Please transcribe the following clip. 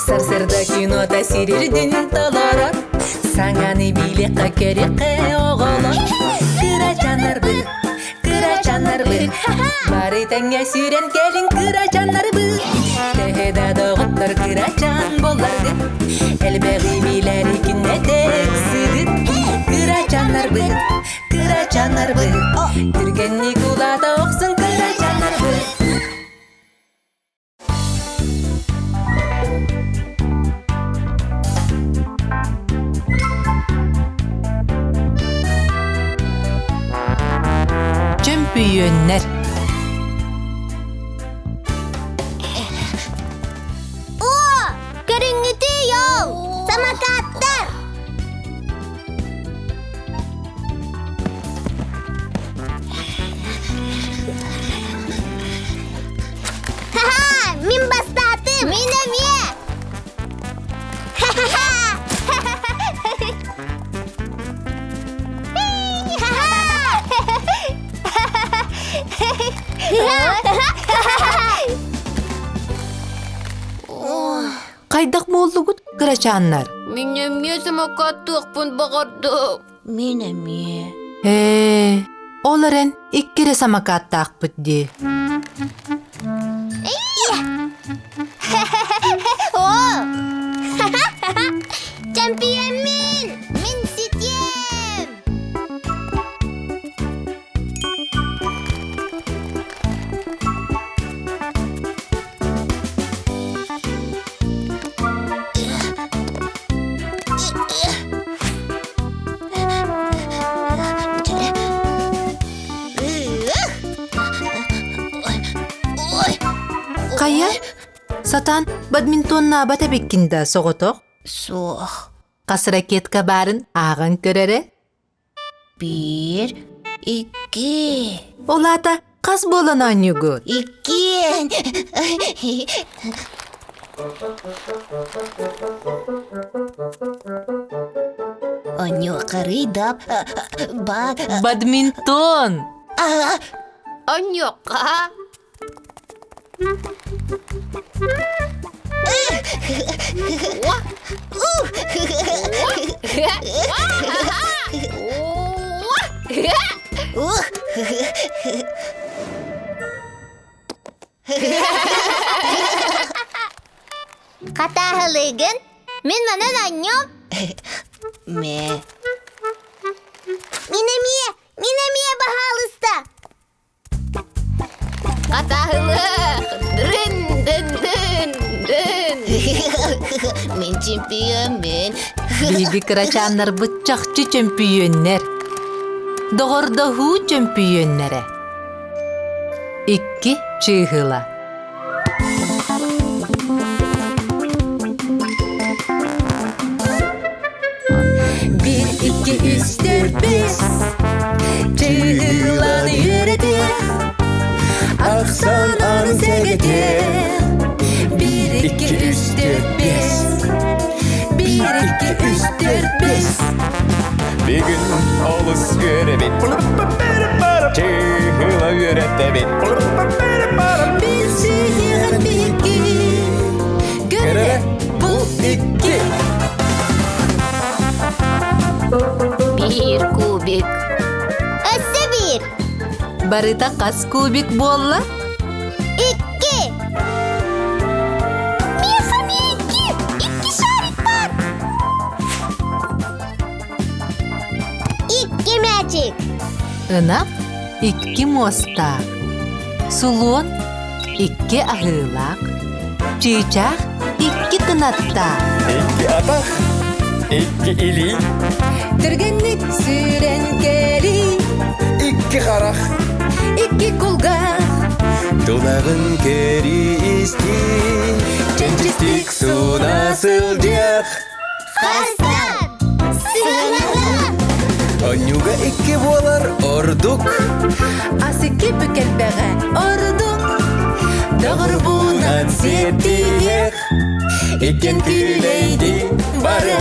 Сарсырда кино тәсирирдин толорор, саңаны билекке керекке оголор. Кырачанарбы, бары тәңе сүрен келин кырачанарбы. Техеда доғыттар кырачан боларды, әлбәғи биләри күнне тексидит. Кырачанарбы, түргенни кулата оқсын кырачанарбы. Чемпионер. О, көрүңүтү yol, самокаттар. Ха-ха, мен бастадым. Мен эме. Ха-ха-ха. Кайдак болдугут кырачаннар? Мен эме самокаттыкпын багардым. Мен эме. Оларын иккире самокаттакпыт ди. Чемпион мен ситем. Кая? Сатан бадминтонна бата беккинда соғотоқ? Соқ. Қас ракетка барын ағын көрері? 1, 2. Олата қас болан анюгут? 2. Аню қарыдап Бадминтон! Аньоқа. Қатағылығын мен манан аньом. Мен эме бағалыста. Қатағылық. Дын. Мен чемпион мен. Биби кырачаннар бытчакчы чемпионнер. Доғордоху чемпионнере. 2 чыгыла. Bir, iki, üç, dört, beş. Çığılan yürüdü. Aksan an segeti. 1, 2, 3, 4, 5. 1, 2, 3, 4, 5. Bir gün olus görebil Çığıla yüretebil Bir çığın bir göre bu 2. 1 кубик. Össe 1. Barita kas kubik bolla? 2. Меха 2 шарик var. 2 мячик. Ынап 2 мостак. Сулон 2 ahılak. Çiçek 2 kınatta. 2 atak 2 ili Türgenlik süren keli. 2 karak 2 kulga. Dudağın keri isti Çençistik su nasılcak Hasan. Sığınalı. Anyuga 2 bolar orduk Asiki bükelbeğe orduk. Doğru bunan Setiye İken tüleydi barı